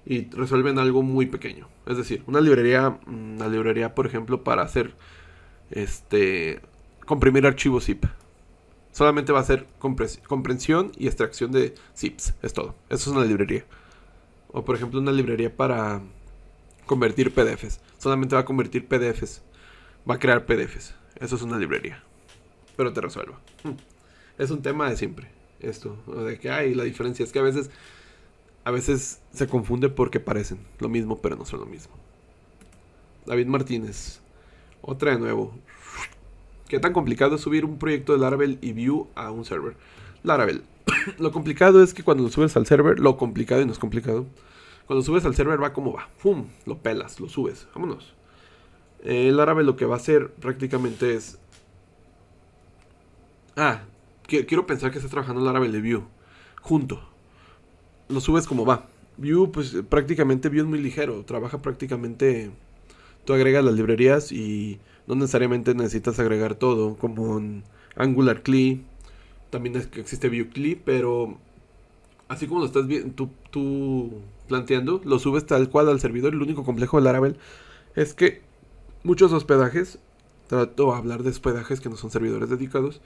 y resuelven algo muy pequeño. Es decir, una librería, por ejemplo, para hacer comprimir archivos zip. Solamente va a hacer comprensión y extracción de zips. Es todo. Eso es una librería. O por ejemplo, una librería para convertir PDFs. Solamente va a convertir PDFs. Va a crear PDFs. Eso es una librería. Pero te resuelva. Es un tema de siempre. Esto. De que hay la diferencia. Es que a veces se confunde porque parecen lo mismo, pero no son lo mismo. David Martínez. Otra de nuevo. ¿Qué tan complicado es subir un proyecto de Laravel y Vue a un server? Laravel. Lo complicado es que cuando lo subes al server, lo complicado y no es complicado. Cuando subes al server va como va. ¡Fum! Lo pelas, lo subes. Vámonos. Laravel lo que va a hacer prácticamente es... quiero pensar que estás trabajando en Laravel y Vue. Junto. Lo subes como va. Vue, pues prácticamente Vue es muy ligero. Trabaja prácticamente... Tú agregas las librerías y no necesariamente necesitas agregar todo. Como en Angular CLI. También es que existe Vue CLI, pero... Así como lo estás tú planteando, lo subes tal cual al servidor. Y lo único complejo de Laravel es que muchos hospedajes, trato de hablar de hospedajes que no son servidores dedicados,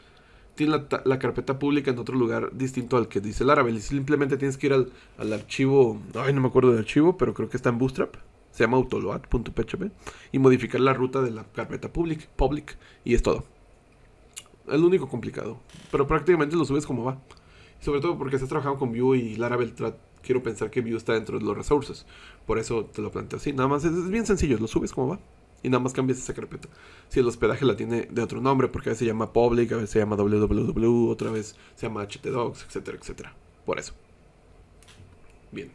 tienen la carpeta pública en otro lugar distinto al que dice Laravel. Y simplemente tienes que ir al archivo, no me acuerdo del archivo, pero creo que está en Bootstrap. Se llama autoload.php. Y modificar la ruta de la carpeta public. Y es todo. Es lo único complicado. Pero prácticamente lo subes como va. Sobre todo porque estás trabajando con Vue y Laravel. Quiero pensar que Vue está dentro de los resources. Por eso te lo planteo así. Nada más es bien sencillo. Lo subes como va. Y nada más cambias esa carpeta. Si el hospedaje la tiene de otro nombre, porque a veces se llama public, a veces se llama www, otra vez se llama htdocs, etcétera, etcétera. Por eso. Bien.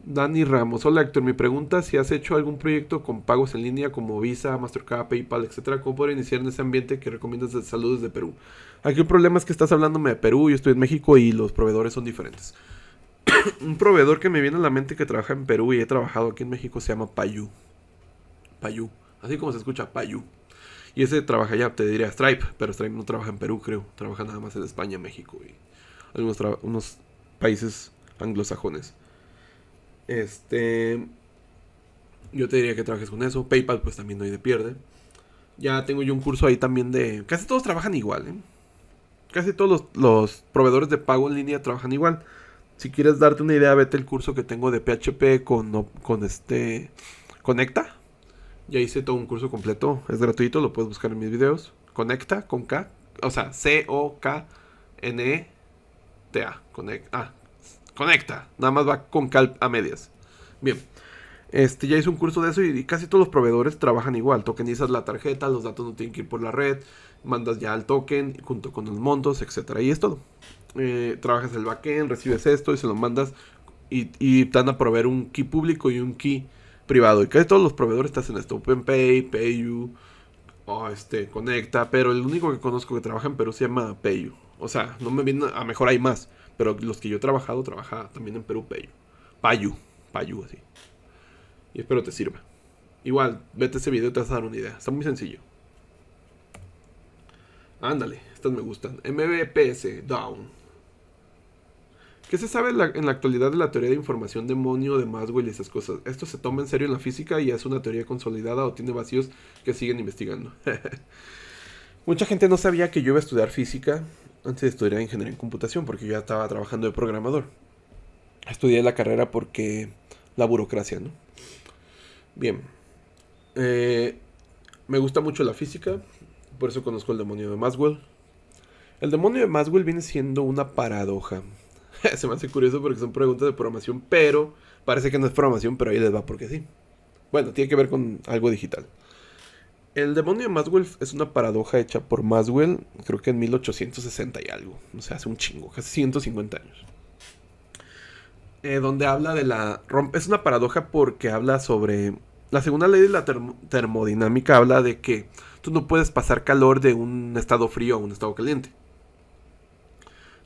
Dani Ramos. Hola Héctor, mi pregunta: si has hecho algún proyecto con pagos en línea como Visa, Mastercard, PayPal, etcétera, ¿cómo puedo iniciar en ese ambiente que recomiendas de saludos de Perú? Aquí el problema es que estás hablándome de Perú, yo estoy en México y los proveedores son diferentes. Un proveedor que me viene a la mente que trabaja en Perú y he trabajado aquí en México se llama Payu. Payu, así como se escucha, Payu. Y ese trabaja ya, te diría Stripe, pero Stripe no trabaja en Perú, creo. Trabaja nada más en España, México y unos países anglosajones. Yo te diría que trabajes con eso. PayPal pues también no hay de pierde. Ya tengo yo un curso ahí también de... Casi todos trabajan igual, Casi todos los proveedores de pago en línea trabajan igual. Si quieres darte una idea, vete el curso que tengo de PHP con Conecta. Ya hice todo un curso completo. Es gratuito, lo puedes buscar en mis videos. Conecta, con K. O sea, COKNETA. Conecta. Nada más va con K a medias. Bien. Ya hice un curso de eso y casi todos los proveedores trabajan igual. Tokenizas la tarjeta, los datos no tienen que ir por la red. Mandas ya el token junto con los montos, etcétera. Y es todo. Trabajas el backend, recibes esto y se lo mandas. Y te van a proveer un key público y un key privado. Y casi todos los proveedores te hacen esto. OpenPay, PayU, Conecta. Pero el único que conozco que trabaja en Perú se llama PayU. O sea, no me viene, a mejor hay más. Pero los que yo he trabajado, trabaja también en Perú PayU. Payu, así. Y espero te sirva. Igual, vete ese video y te vas a dar una idea. Está muy sencillo. Ándale, estas me gustan. MVPS, down. ¿Qué se sabe en la actualidad de la teoría de información demonio de Maxwell y esas cosas? ¿Esto se toma en serio en la física y es una teoría consolidada o tiene vacíos que siguen investigando? Mucha gente no sabía que yo iba a estudiar física antes de estudiar ingeniería en computación, porque yo ya estaba trabajando de programador. Estudié la carrera porque la burocracia, ¿no? Bien. Me gusta mucho la física, por eso conozco el demonio de Maxwell. El demonio de Maxwell viene siendo una paradoja. Se me hace curioso porque son preguntas de programación, pero parece que no es programación, pero ahí les va porque sí. Bueno, tiene que ver con algo digital. El demonio de Maxwell es una paradoja hecha por Maxwell, creo que en 1860 y algo. O sea, hace un chingo, casi 150 años. donde habla de es una paradoja porque habla sobre... La segunda ley de la termodinámica habla de que tú no puedes pasar calor de un estado frío a un estado caliente.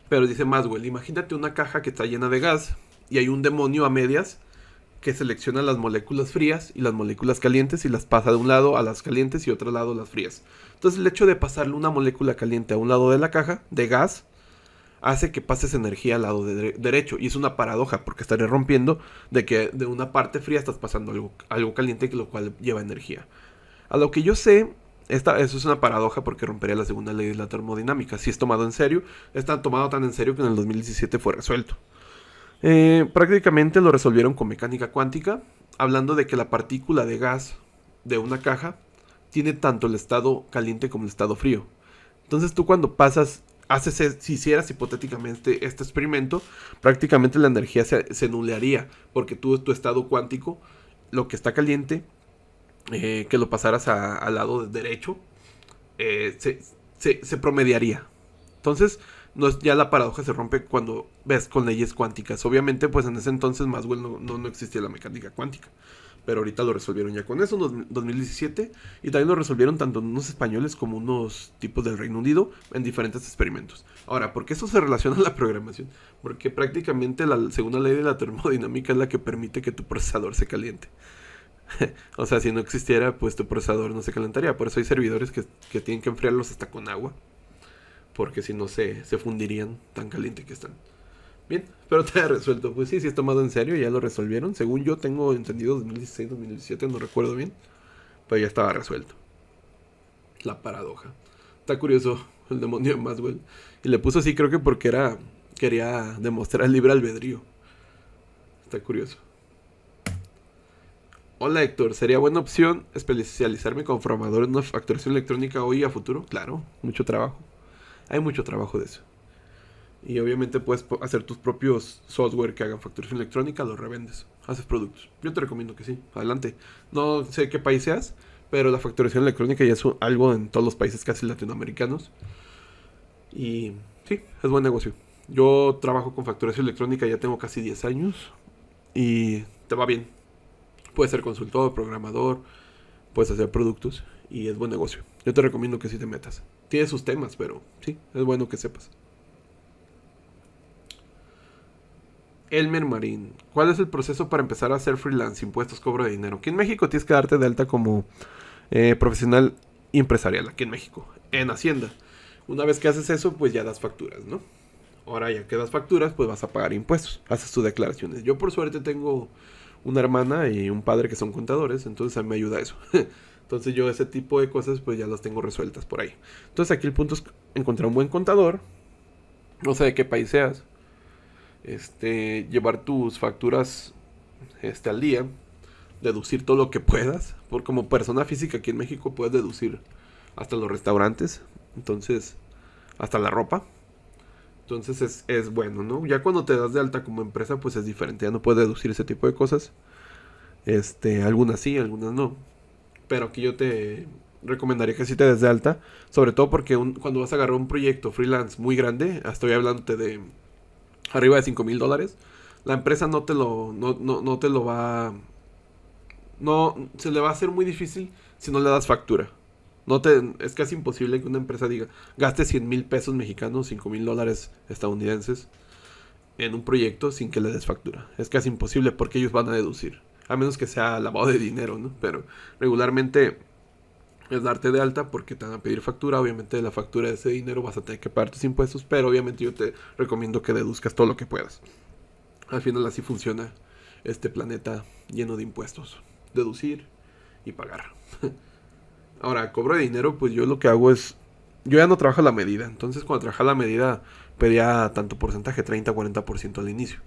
Pero dice Maxwell, imagínate una caja que está llena de gas y hay un demonio a medias que selecciona las moléculas frías y las moléculas calientes y las pasa de un lado a las calientes y otro lado a las frías. Entonces el hecho de pasarle una molécula caliente a un lado de la caja de gas hace que pases energía al lado derecho. Y es una paradoja porque estaré rompiendo de que de una parte fría estás pasando algo caliente, lo cual lleva energía. A lo que yo sé, eso es una paradoja porque rompería la segunda ley de la termodinámica. Si es tomado en serio, está tomado tan en serio que en el 2017 fue resuelto. Prácticamente lo resolvieron con mecánica cuántica, hablando de que la partícula de gas de una caja tiene tanto el estado caliente como el estado frío. Entonces tú cuando si hicieras hipotéticamente este experimento, prácticamente la energía se nulearía, porque tu estado cuántico, lo que está caliente, que lo pasaras al lado derecho, se promediaría. Entonces, ya la paradoja se rompe cuando ves con leyes cuánticas. Obviamente, pues en ese entonces Maxwell no existía la mecánica cuántica. Pero ahorita lo resolvieron ya con eso, en 2017. Y también lo resolvieron tanto unos españoles como unos tipos del Reino Unido en diferentes experimentos. Ahora, ¿por qué eso se relaciona a la programación? Porque prácticamente la segunda ley de la termodinámica es la que permite que tu procesador se caliente. O sea, si no existiera, pues tu procesador no se calentaría. Por eso hay servidores que tienen que enfriarlos hasta con agua. Porque si no se fundirían tan caliente que están. Bien, pero te ha resuelto. Pues sí es tomado en serio, ya lo resolvieron. Según yo tengo entendido 2016, 2017, no recuerdo bien. Pero ya estaba resuelto. La paradoja. Está curioso el demonio de Maxwell. Y le puso así, creo que porque quería demostrar el libre albedrío. Está curioso. Hola Héctor, ¿sería buena opción especializarme como programador en una facturación electrónica hoy y a futuro? Claro, mucho trabajo. Hay mucho trabajo de eso. Y obviamente puedes hacer tus propios software que hagan facturación electrónica, los revendes, haces productos. Yo te recomiendo que sí, adelante. No sé qué país seas, pero la facturación electrónica ya es algo en todos los países casi latinoamericanos. Y sí, es buen negocio. Yo trabajo con facturación electrónica, ya tengo casi 10 años y te va bien. Puedes ser consultor, programador, puedes hacer productos y es buen negocio. Yo te recomiendo que sí te metas. Tiene sus temas, pero sí, es bueno que sepas. Elmer Marín, ¿cuál es el proceso para empezar a hacer freelance, impuestos, cobro de dinero? Aquí en México tienes que darte de alta como profesional empresarial, aquí en México, en Hacienda. Una vez que haces eso, pues ya das facturas, ¿no? Ahora ya que das facturas, pues vas a pagar impuestos, haces tus declaraciones. Yo por suerte tengo una hermana y un padre que son contadores, entonces a mí me ayuda eso. Entonces yo ese tipo de cosas pues ya las tengo resueltas por ahí. Entonces aquí el punto es encontrar un buen contador, no sé de qué país seas, llevar tus facturas al día, deducir todo lo que puedas, porque como persona física aquí en México puedes deducir hasta los restaurantes, entonces hasta la ropa. Entonces es bueno, ¿no? Ya cuando te das de alta como empresa, pues es diferente, ya no puedes deducir ese tipo de cosas. Algunas sí, algunas no. Pero aquí yo te recomendaría que sí te des de alta, sobre todo porque cuando vas a agarrar un proyecto freelance muy grande, estoy hablándote de arriba de $5,000, la empresa no te lo va... No, se le va a hacer muy difícil si no le das factura. Es casi imposible que una empresa diga, gaste 100,000 pesos mexicanos, $5,000 estadounidenses en un proyecto sin que le des factura. Es casi imposible porque ellos van a deducir. A menos que sea lavado de dinero, ¿no? Pero regularmente es darte de alta porque te van a pedir factura. Obviamente de la factura de ese dinero vas a tener que pagar tus impuestos, pero obviamente yo te recomiendo que deduzcas todo lo que puedas. Al final así funciona este planeta lleno de impuestos. Deducir y pagar. Ahora, cobro de dinero, pues yo lo que hago es... Yo ya no trabajo a la medida. Entonces cuando trabajaba a la medida pedía tanto porcentaje, 30-40% al inicio.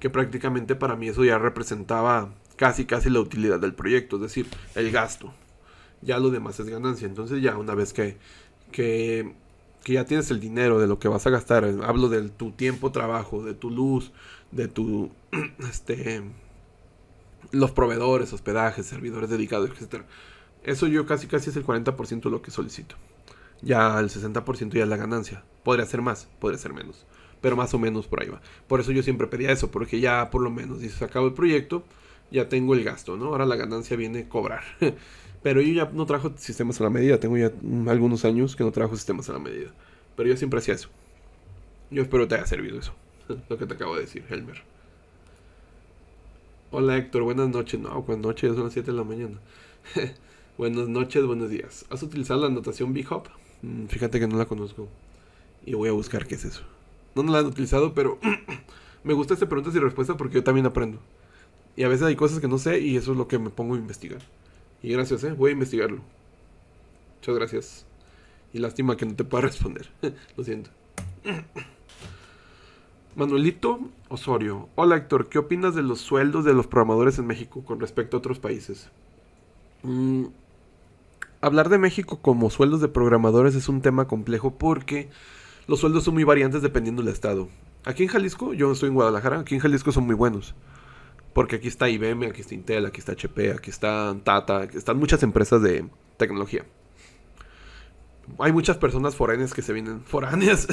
Que prácticamente para mí eso ya representaba casi la utilidad del proyecto. Es decir, el gasto. Ya lo demás es ganancia. Entonces ya una vez que ya tienes el dinero de lo que vas a gastar. Hablo de tu tiempo, trabajo, de tu luz, de tu... los proveedores, hospedajes, servidores dedicados, etcétera. Eso yo casi es el 40% de lo que solicito. Ya el 60% ya es la ganancia. Podría ser más, podría ser menos. Pero más o menos por ahí va. Por eso yo siempre pedía eso, porque ya por lo menos, si se acaba el proyecto, ya tengo el gasto, ¿no? Ahora la ganancia viene cobrar. Pero yo ya no trabajo sistemas a la medida. Tengo ya algunos años que no trabajo sistemas a la medida. Pero yo siempre hacía eso. Yo espero te haya servido eso. Lo que te acabo de decir, Helmer. Hola Héctor, buenas noches. No, buenas noches, son las 7 de la mañana. Buenas noches, buenos días. ¿Has utilizado la anotación BHOP? Fíjate que no la conozco. Y voy a buscar qué es eso. No la han utilizado, pero me gusta esta preguntas y respuestas porque yo también aprendo. Y a veces hay cosas que no sé y eso es lo que me pongo a investigar. Y gracias, voy a investigarlo. Muchas gracias. Y lástima que no te pueda responder. Lo siento. Manuelito Osorio. Hola Héctor, ¿qué opinas de los sueldos de los programadores en México con respecto a otros países? Hablar de México como sueldos de programadores es un tema complejo porque los sueldos son muy variantes dependiendo del estado. Aquí en Jalisco, yo estoy en Guadalajara, aquí en Jalisco son muy buenos. Porque aquí está IBM, aquí está Intel, aquí está HP, aquí está Tata, aquí están muchas empresas de tecnología. Hay muchas personas foráneas que se vienen, foráneas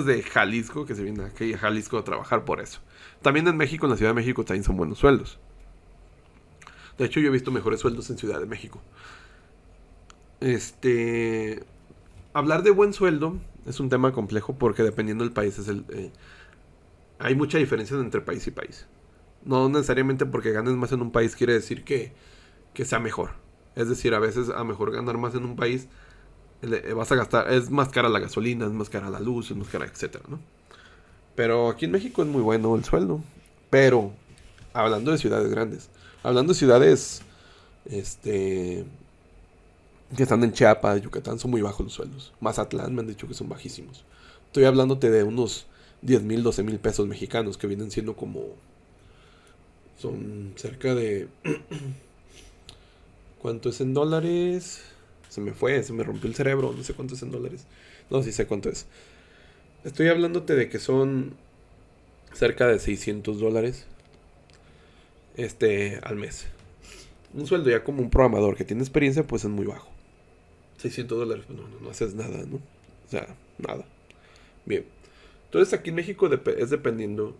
de Jalisco, que se vienen aquí a Jalisco a trabajar por eso. También en México, en la Ciudad de México, también son buenos sueldos. De hecho, yo he visto mejores sueldos en Ciudad de México. Hablar de buen sueldo es un tema complejo porque dependiendo del país hay mucha diferencia entre país y país. No necesariamente porque ganes más en un país quiere decir que sea mejor. Es decir, a veces a mejor ganar más en un país vas a gastar, es más cara la gasolina, es más cara la luz, es más cara, etcétera, ¿no? Pero aquí en México es muy bueno el sueldo. Pero, hablando de ciudades grandes, hablando de ciudades, que están en Chiapas, Yucatán, son muy bajos los sueldos. Mazatlán me han dicho que son bajísimos. Estoy hablándote de unos 10,000, 12,000 pesos mexicanos, que vienen siendo como, son cerca de, ¿cuánto es en dólares? Se me rompió el cerebro, no sé cuánto es en dólares. No, sí sé cuánto es. Estoy hablándote de que son cerca de $600 al mes. Un sueldo ya como un programador que tiene experiencia, pues es muy bajo. $600, pues no haces nada, ¿no? O sea, nada. Bien. Entonces aquí en México es dependiendo.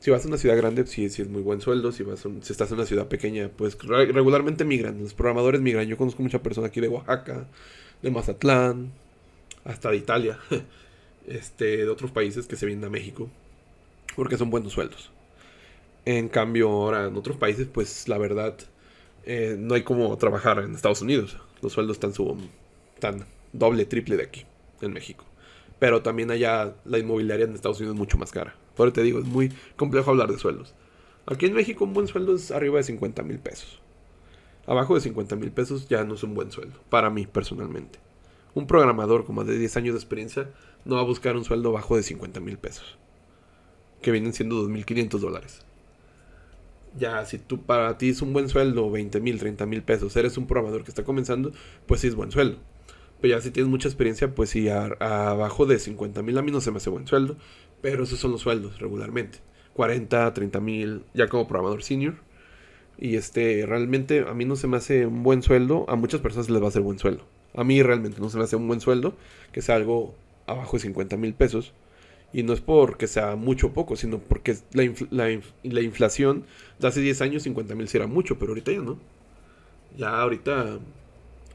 Si vas a una ciudad grande, sí es muy buen sueldo. Si estás en una ciudad pequeña, pues regularmente migran. Los programadores migran. Yo conozco mucha persona aquí de Oaxaca, de Mazatlán, hasta de Italia, de otros países que se vienen a México, porque son buenos sueldos. En cambio, ahora en otros países, pues la verdad, no hay como trabajar en Estados Unidos. Los sueldos están doble, triple de aquí, en México. Pero también allá la inmobiliaria en Estados Unidos es mucho más cara. Por eso te digo, es muy complejo hablar de sueldos. Aquí en México un buen sueldo es arriba de 50,000 pesos. Abajo de 50,000 pesos ya no es un buen sueldo, para mí personalmente. Un programador con más de 10 años de experiencia no va a buscar un sueldo bajo de 50,000 pesos, que vienen siendo $2,500. Ya, si para ti es un buen sueldo, 20,000, 30,000 pesos, eres un programador que está comenzando, pues sí es buen sueldo. Pero ya si tienes mucha experiencia, pues sí, abajo de 50,000 a mí no se me hace buen sueldo. Pero esos son los sueldos regularmente. 40, 30,000 ya como programador senior. Y realmente a mí no se me hace un buen sueldo. A muchas personas les va a hacer buen sueldo. A mí realmente no se me hace un buen sueldo, que sea algo abajo de 50,000 pesos. Y no es porque sea mucho o poco, sino porque la inflación de hace 10 años 50,000 sí era mucho, pero ahorita ya no. Ya ahorita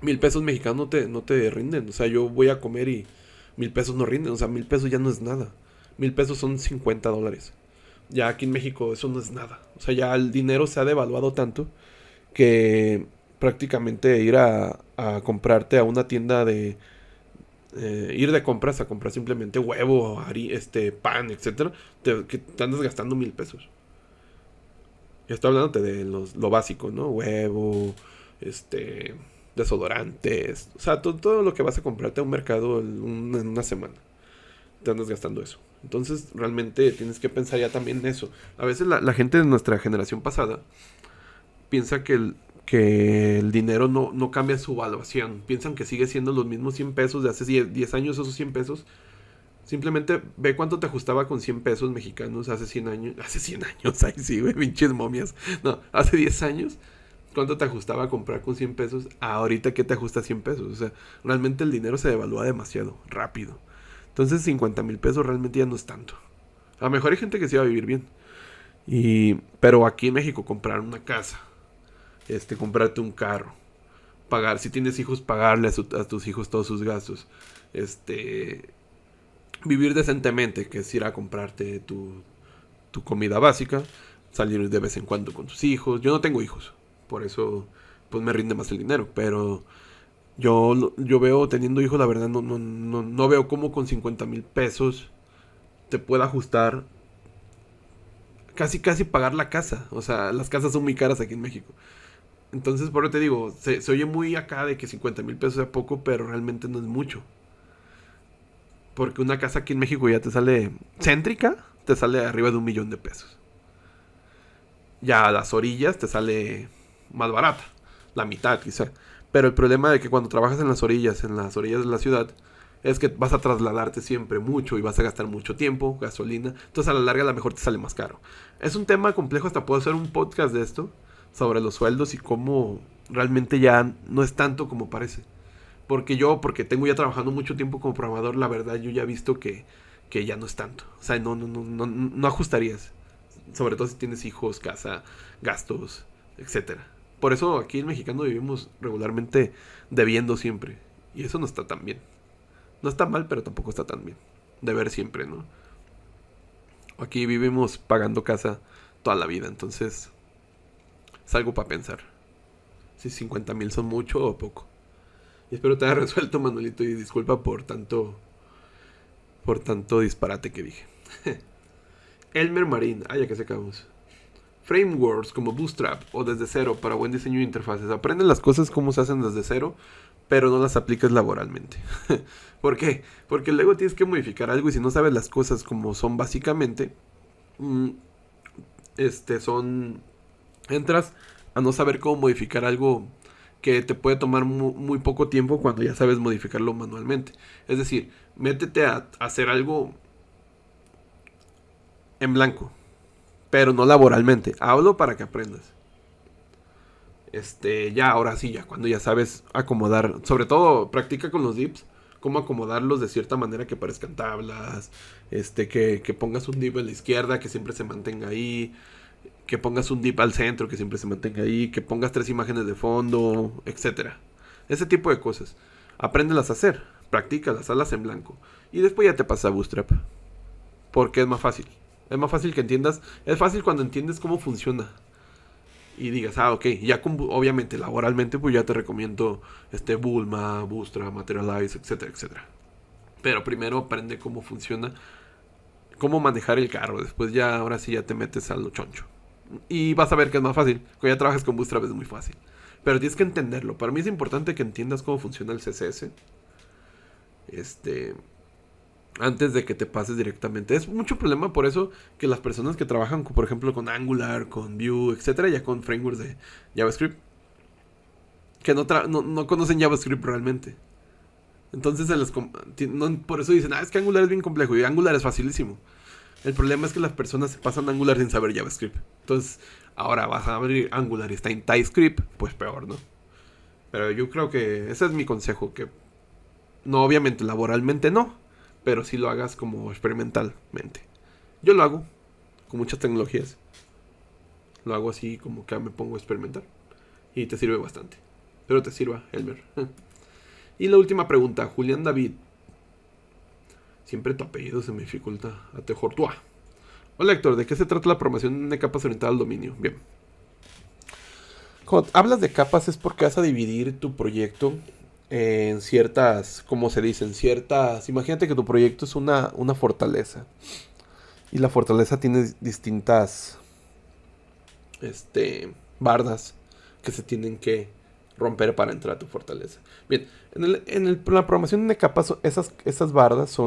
1,000 pesos mexicanos no te rinden. O sea, yo voy a comer y 1,000 pesos no rinden. O sea, 1,000 pesos ya no es nada. 1,000 pesos son $50. Ya aquí en México eso no es nada. O sea, ya el dinero se ha devaluado tanto que prácticamente ir a comprarte a una tienda ir de compras a comprar simplemente huevo, pan, etcétera, que te andas gastando 1,000 pesos. Ya estoy hablándote de lo básico, ¿no? Huevo, desodorantes, o sea, todo lo que vas a comprarte a un mercado en una semana. Te andas gastando eso. Entonces, realmente tienes que pensar ya también en eso. A veces la gente de nuestra generación pasada piensa que el dinero no cambia su valuación. Piensan que sigue siendo los mismos 100 pesos de hace 10 años, esos 100 pesos. Simplemente ve cuánto te ajustaba con 100 pesos mexicanos hace 100 años. Hace 100 años, ay sí, güey, pinches momias. No, hace 10 años. ¿Cuánto te ajustaba comprar con 100 pesos? Ahorita, ¿qué te ajusta 100 pesos? O sea, realmente el dinero se devalúa demasiado rápido. Entonces 50,000 pesos realmente ya no es tanto. A lo mejor hay gente que sí va a vivir bien. Pero aquí en México comprar una casa, comprarte un carro, pagar, si tienes hijos, pagarle a tus hijos todos sus gastos, vivir decentemente, que es ir a comprarte tu comida básica, salir de vez en cuando con tus hijos. Yo no tengo hijos, por eso pues me rinde más el dinero, pero yo veo teniendo hijos, la verdad no veo cómo con 50,000 pesos te pueda ajustar casi pagar la casa. O sea, las casas son muy caras aquí en México. Entonces, por eso te digo, se oye muy acá de que 50,000 pesos es poco, pero realmente no es mucho. Porque una casa aquí en México ya te sale céntrica, te sale arriba de 1,000,000 de pesos. Ya a las orillas te sale más barata, la mitad quizá. Pero el problema de que cuando trabajas en las orillas de la ciudad, es que vas a trasladarte siempre mucho y vas a gastar mucho tiempo, gasolina. Entonces a la larga a lo mejor te sale más caro. Es un tema complejo, hasta puedo hacer un podcast de esto, sobre los sueldos y cómo realmente ya no es tanto como parece. Porque tengo ya trabajando mucho tiempo como programador, la verdad yo ya he visto que ya no es tanto. O sea, no ajustarías. Sobre todo si tienes hijos, casa, gastos, etcétera. Por eso aquí en Mexicano vivimos regularmente debiendo siempre. Y eso no está tan bien. No está mal, pero tampoco está tan bien. Deber siempre, ¿no? Aquí vivimos pagando casa toda la vida, entonces es algo para pensar. Si 50,000 son mucho o poco. Y espero te haya resuelto, Manuelito, y disculpa por tanto disparate que dije. Elmer Marín, ya que se acabamos. Frameworks como Bootstrap o desde cero para buen diseño de interfaces. Aprende las cosas como se hacen desde cero, pero no las aplicas laboralmente. ¿Por qué? Porque luego tienes que modificar algo y si no sabes las cosas como son básicamente, entras a no saber cómo modificar algo que te puede tomar muy poco tiempo cuando ya sabes modificarlo manualmente. Es decir, métete a hacer algo en blanco, pero no laboralmente. Hablo para que aprendas. Ya ahora sí, ya cuando ya sabes acomodar, sobre todo practica con los dips, cómo acomodarlos de cierta manera que parezcan tablas, que pongas un dip a la izquierda que siempre se mantenga ahí, que pongas un dip al centro que siempre se mantenga ahí, que pongas 3 imágenes de fondo, etcétera. Ese tipo de cosas. Apréndelas a hacer, practícalas, hazlas en blanco y después ya te pasas a Bootstrap, porque es más fácil. Es más fácil que entiendas, es fácil cuando entiendes cómo funciona. Y digas, ok, ya obviamente laboralmente pues ya te recomiendo Bulma, Bootstrap, Materialize, etcétera, etcétera. Pero primero aprende cómo funciona, cómo manejar el carro. Después ya, ahora sí ya te metes a lo choncho. Y vas a ver que es más fácil. Cuando ya trabajas con Bootstrap es muy fácil. Pero tienes que entenderlo. Para mí es importante que entiendas cómo funciona el CSS. Antes de que te pases directamente. Es mucho problema por eso que las personas que trabajan, por ejemplo, con Angular, con Vue, etcétera, ya con frameworks de JavaScript, que no conocen JavaScript realmente. Entonces por eso dicen, es que Angular es bien complejo y Angular es facilísimo. El problema es que las personas se pasan Angular sin saber JavaScript. Entonces, ahora vas a abrir Angular y está en TypeScript, pues peor, ¿no? Pero yo creo que ese es mi consejo, que no, obviamente, laboralmente no, pero sí lo hagas como experimentalmente. Yo lo hago con muchas tecnologías. Lo hago así como que me pongo a experimentar. Y te sirve bastante. Espero te sirva, Elmer. Y la última pregunta, Julián David. Siempre tu apellido se me dificulta. Atejortua. Hola Héctor, ¿de qué se trata la programación de capas orientada al dominio? Bien. Cuando hablas de capas es porque vas a dividir tu proyecto en ciertas, como se dice, en ciertas. Imagínate que tu proyecto es una fortaleza. Y la fortaleza tiene distintas bardas que se tienen que romper para entrar a tu fortaleza. Bien, en la programación de capas, esas bardas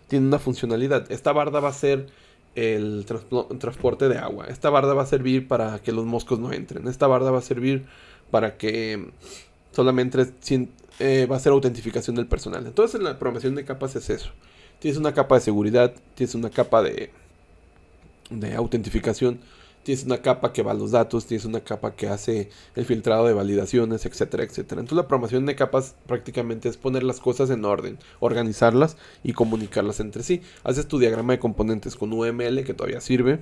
tienen una funcionalidad. Esta barda va a ser el transporte de agua. Esta barda va a servir para que los moscos no entren. Esta barda va a servir para que solamente va a ser autentificación del personal. Entonces en la programación de capas es eso. Tienes una capa de seguridad, tienes una capa de autentificación, tienes una capa que va a los datos, tienes una capa que hace el filtrado de validaciones, etcétera, etcétera. Entonces la programación de capas prácticamente es poner las cosas en orden, organizarlas y comunicarlas entre sí. Haces tu diagrama de componentes con UML, que todavía sirve,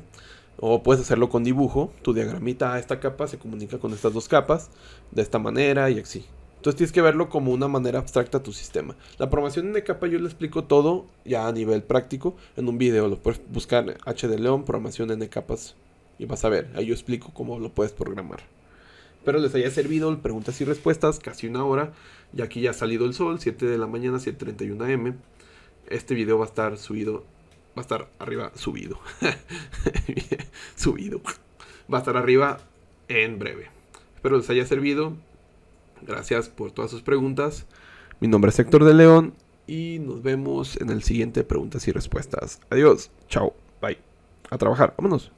o puedes hacerlo con dibujo. Tu diagramita, esta capa se comunica con estas dos capas de esta manera y así. Entonces tienes que verlo como una manera abstracta a tu sistema. La programación de capa yo le explico todo ya a nivel práctico en un video. Lo puedes buscar HDLeon, programación N capas, y vas a ver, ahí yo explico cómo lo puedes programar. Espero les haya servido, preguntas y respuestas, casi una hora. Y aquí ya ha salido el sol, 7 de la mañana, 7:31 am. Este video va a estar subido, va a estar arriba, subido. Subido. Va a estar arriba en breve. Espero les haya servido. Gracias por todas sus preguntas. Mi nombre es Héctor de León y nos vemos en el siguiente preguntas y respuestas. Adiós. Chao. Bye. A trabajar. Vámonos.